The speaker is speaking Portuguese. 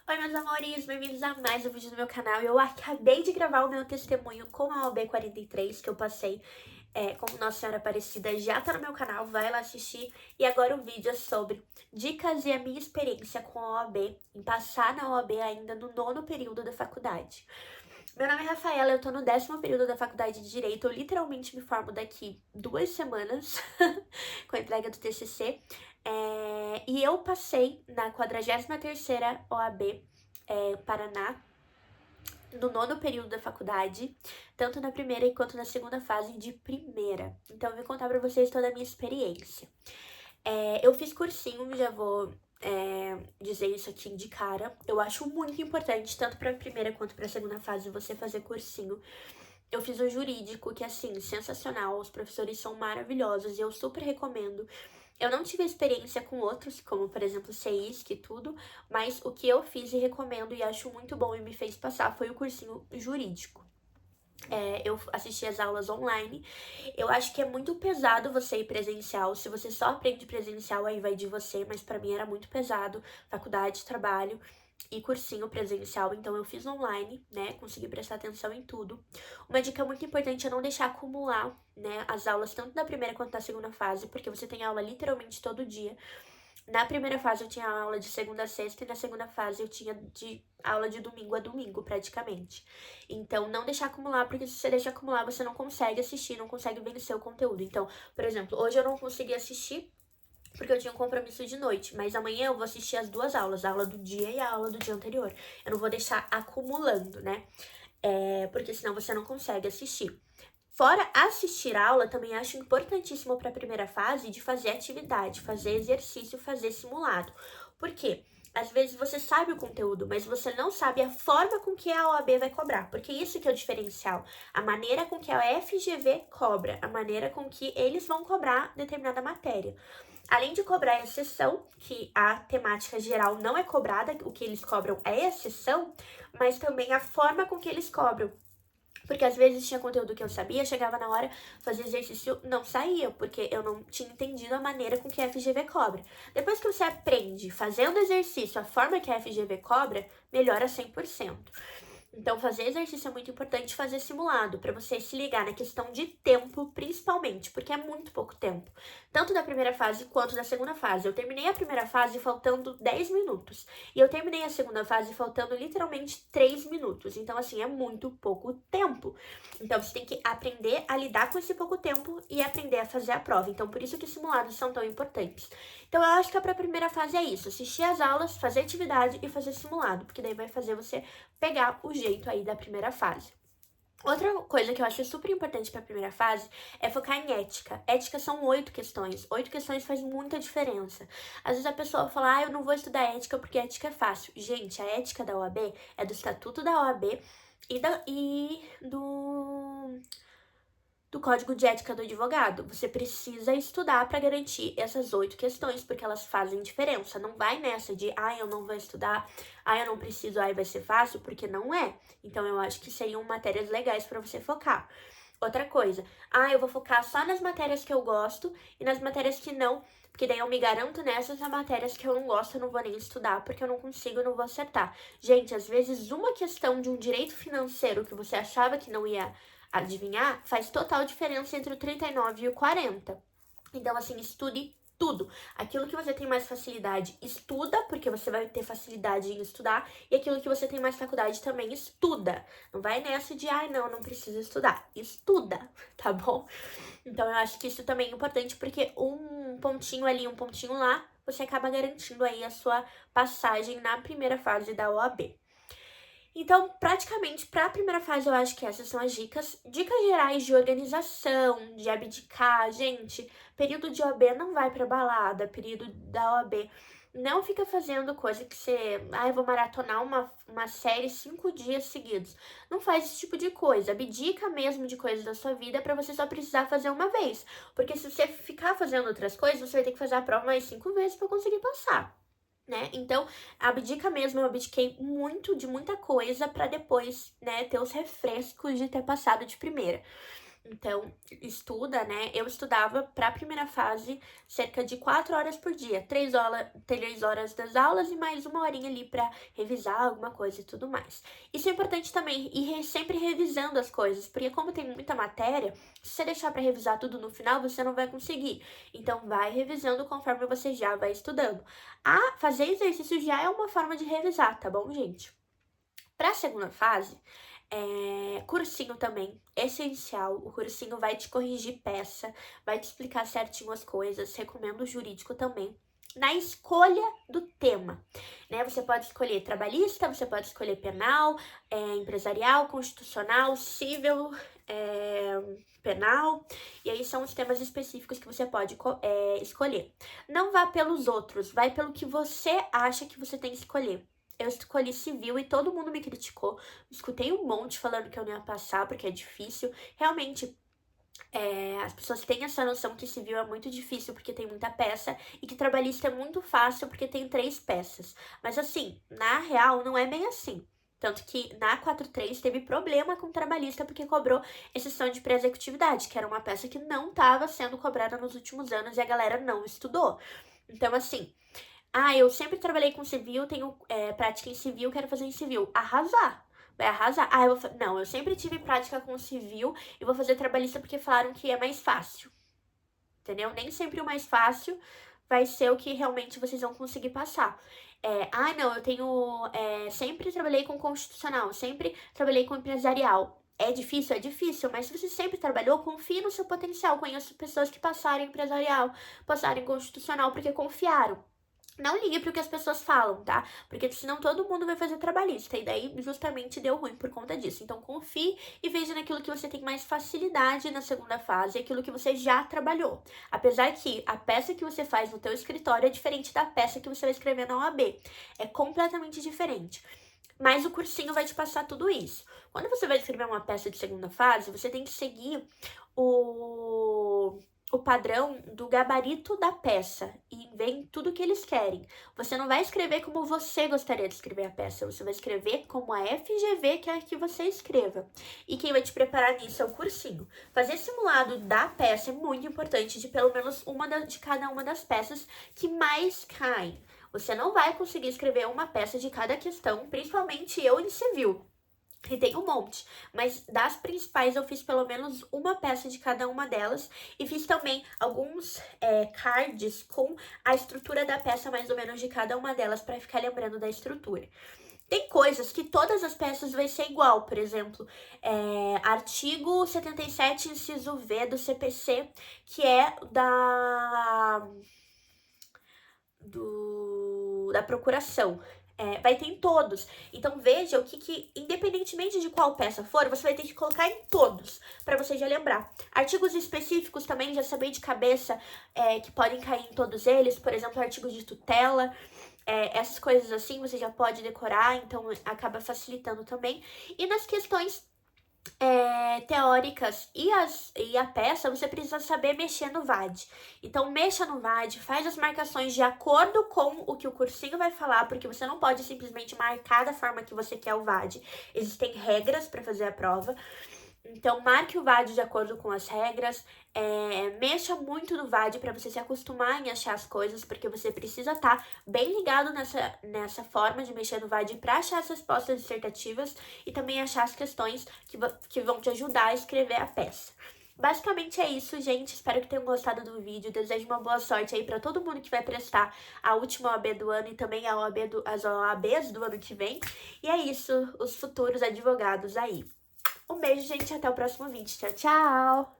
Oi, meus amores, bem-vindos a mais um vídeo do meu canal. Eu acabei de gravar o meu testemunho com a OAB 43, que eu passei com Nossa Senhora Aparecida. Já tá no meu canal, vai lá assistir. E agora o vídeo é sobre dicas e a minha experiência com a OAB, em passar na OAB ainda no 9º período da faculdade. Meu nome é Rafaela, eu tô no 10º período da faculdade de Direito. Eu literalmente me formo daqui 2 semanas com a entrega do TCC. E eu passei na 43ª OAB Paraná, no 9º período da faculdade, tanto na primeira quanto na segunda fase de primeira. Então eu vou contar pra vocês toda a minha experiência. Eu fiz cursinho, já vou dizer isso aqui de cara. Eu acho muito importante, tanto pra primeira quanto pra segunda fase, você fazer cursinho. Eu fiz o jurídico, que assim, sensacional, os professores são maravilhosos e eu super recomendo. Eu não tive experiência com outros, como por exemplo CEISC e tudo, mas o que eu fiz e recomendo e acho muito bom e me fez passar foi o cursinho jurídico. Eu assisti as aulas online. Eu acho que é muito pesado você ir presencial. Se você só aprende presencial, aí vai de você, mas pra mim era muito pesado. Faculdade, trabalho e cursinho presencial, então eu fiz online, né? Consegui prestar atenção em tudo. Uma dica muito importante é não deixar acumular, né, as aulas tanto da primeira quanto da segunda fase, porque você tem aula literalmente todo dia. Na primeira fase eu tinha aula de segunda a sexta e na segunda fase eu tinha aula de domingo a domingo, praticamente. Então, não deixar acumular, porque se você deixar acumular, você não consegue assistir, não consegue vencer o conteúdo. Então, por exemplo, hoje eu não consegui assistir porque eu tinha um compromisso de noite, mas amanhã eu vou assistir as duas aulas, a aula do dia e a aula do dia anterior. Eu não vou deixar acumulando, né? Porque senão você não consegue assistir. Fora assistir a aula, também acho importantíssimo para a primeira fase de fazer atividade, fazer exercício, fazer simulado. Por quê? Às vezes você sabe o conteúdo, mas você não sabe a forma com que a OAB vai cobrar, porque isso que é o diferencial. A maneira com que a FGV cobra, a maneira com que eles vão cobrar determinada matéria. Além de cobrar a exceção, que a temática geral não é cobrada, o que eles cobram é exceção, mas também a forma com que eles cobram. Porque às vezes tinha conteúdo que eu sabia, chegava na hora, fazia exercício, não saía, porque eu não tinha entendido a maneira com que a FGV cobra. Depois que você aprende fazendo exercício a forma que a FGV cobra, melhora 100%. Então, fazer exercício é muito importante, fazer simulado, para você se ligar na questão de tempo, principalmente, porque é muito pouco tempo. Tanto da primeira fase quanto da segunda fase. Eu terminei a primeira fase faltando 10 minutos. E eu terminei a segunda fase faltando literalmente 3 minutos. Então, assim, é muito pouco tempo. Então, você tem que aprender a lidar com esse pouco tempo e aprender a fazer a prova. Então, por isso que os simulados são tão importantes. Então, eu acho que para a primeira fase é isso: assistir as aulas, fazer atividade e fazer simulado, porque daí vai fazer você pegar o jeito aí da primeira fase. Outra coisa que eu acho super importante para a primeira fase é focar em ética. Ética são 8 questões. 8 questões faz muita diferença. Às vezes a pessoa fala, eu não vou estudar ética porque ética é fácil. Gente, a ética da OAB é do Estatuto da OAB e do Código de Ética do Advogado. Você precisa estudar para garantir essas 8 questões, porque elas fazem diferença. Não vai nessa de, eu não vou estudar, eu não preciso, vai ser fácil, porque não é. Então, eu acho que seriam matérias legais para você focar. Outra coisa, eu vou focar só nas matérias que eu gosto e nas matérias que não, porque daí eu me garanto nessas matérias que eu não gosto, eu não vou nem estudar, porque eu não consigo, eu não vou acertar. Gente, às vezes uma questão de um direito financeiro que você achava que não ia adivinhar faz total diferença entre o 39 e o 40. Então, assim, estude tudo. Aquilo que você tem mais facilidade, estuda, porque você vai ter facilidade em estudar, e aquilo que você tem mais faculdade também estuda. Não vai nessa de, não preciso estudar. Estuda, tá bom? Então, eu acho que isso também é importante, porque um pontinho ali, um pontinho lá, você acaba garantindo aí a sua passagem na primeira fase da OAB. Então, praticamente, para a primeira fase, eu acho que essas são as dicas. Dicas gerais de organização, de abdicar. Gente, período de OAB não vai pra balada, período da OAB. Não fica fazendo coisa que você... eu vou maratonar uma série 5 dias seguidos. Não faz esse tipo de coisa. Abdica mesmo de coisas da sua vida pra você só precisar fazer uma vez. Porque se você ficar fazendo outras coisas, você vai ter que fazer a prova mais 5 vezes pra conseguir passar. Né? Então, abdica mesmo, eu abdiquei muito de muita coisa pra depois, né, ter os refrescos de ter passado de primeira. Então, estuda, né? Eu estudava para a primeira fase cerca de 4 horas por dia, 3 horas das aulas e mais uma horinha ali para revisar alguma coisa e tudo mais. Isso é importante também, ir sempre revisando as coisas, porque como tem muita matéria, se você deixar para revisar tudo no final, você não vai conseguir. Então, vai revisando conforme você já vai estudando. Fazer exercício já é uma forma de revisar, tá bom, gente? Para a segunda fase, cursinho também, essencial. O cursinho vai te corrigir peça, vai te explicar certinho as coisas. Recomendo o jurídico também. Na escolha do tema, né? Você pode escolher trabalhista, você pode escolher penal, empresarial, constitucional, civil, penal. E aí são os temas específicos que você pode escolher. Não vá pelos outros, vai pelo que você acha que você tem que escolher. Eu escolhi civil e todo mundo me criticou. Escutei um monte falando que eu não ia passar porque é difícil. Realmente, as pessoas têm essa noção que civil é muito difícil porque tem muita peça e que trabalhista é muito fácil porque tem 3 peças. Mas assim, na real, não é bem assim. Tanto que na 43 teve problema com trabalhista porque cobrou exceção de pré-executividade, que era uma peça que não estava sendo cobrada nos últimos anos e a galera não estudou. Então, assim, eu sempre trabalhei com civil, tenho prática em civil, quero fazer em civil. Arrasar. Vai arrasar. Não, eu sempre tive prática com civil e vou fazer trabalhista porque falaram que é mais fácil. Entendeu? Nem sempre o mais fácil vai ser o que realmente vocês vão conseguir passar. Não, eu tenho. Sempre trabalhei com constitucional, sempre trabalhei com empresarial. É difícil, mas se você sempre trabalhou, confie no seu potencial. Conheço pessoas que passaram em empresarial, passaram em constitucional porque confiaram. Não ligue pro que as pessoas falam, tá? Porque senão todo mundo vai fazer trabalhista. E daí justamente deu ruim por conta disso. Então confie e veja naquilo que você tem mais facilidade na segunda fase, aquilo que você já trabalhou. Apesar que a peça que você faz no teu escritório é diferente da peça que você vai escrever na OAB. É completamente diferente. Mas o cursinho vai te passar tudo isso. Quando você vai escrever uma peça de segunda fase, você tem que seguir o padrão do gabarito da peça e vem tudo que eles querem. Você não vai escrever como você gostaria de escrever a peça, você vai escrever como a FGV quer que você escreva. E quem vai te preparar nisso é o cursinho. Fazer simulado da peça é muito importante, de pelo menos de cada uma das peças que mais caem. Você não vai conseguir escrever uma peça de cada questão, principalmente eu em civil. E tem um monte, mas das principais eu fiz pelo menos uma peça de cada uma delas e fiz também alguns cards com a estrutura da peça mais ou menos de cada uma delas para ficar lembrando da estrutura. Tem coisas que todas as peças vai ser igual, por exemplo, artigo 77, inciso V do CPC, que é da procuração. Vai ter em todos. Então veja o que, independentemente de qual peça for, você vai ter que colocar em todos, para você já lembrar. Artigos específicos também, já saber de cabeça que podem cair em todos eles, por exemplo, artigos de tutela. Essas coisas assim você já pode decorar, então acaba facilitando também. E nas questões teóricas e a peça, você precisa saber mexer no VAD. Então, mexa no VAD, faz as marcações de acordo com o que o cursinho vai falar, porque você não pode simplesmente marcar da forma que você quer o VAD. Existem regras para fazer a prova. Então, marque o VAD de acordo com as regras, mexa muito no VAD para você se acostumar em achar as coisas, porque você precisa estar bem ligado nessa forma de mexer no VAD para achar as respostas dissertativas e também achar as questões que vão te ajudar a escrever a peça. Basicamente é isso, gente. Espero que tenham gostado do vídeo. Desejo uma boa sorte aí para todo mundo que vai prestar a última OAB do ano e também as OABs do ano que vem. E é isso, os futuros advogados aí. Um beijo, gente, até o próximo vídeo. Tchau, tchau!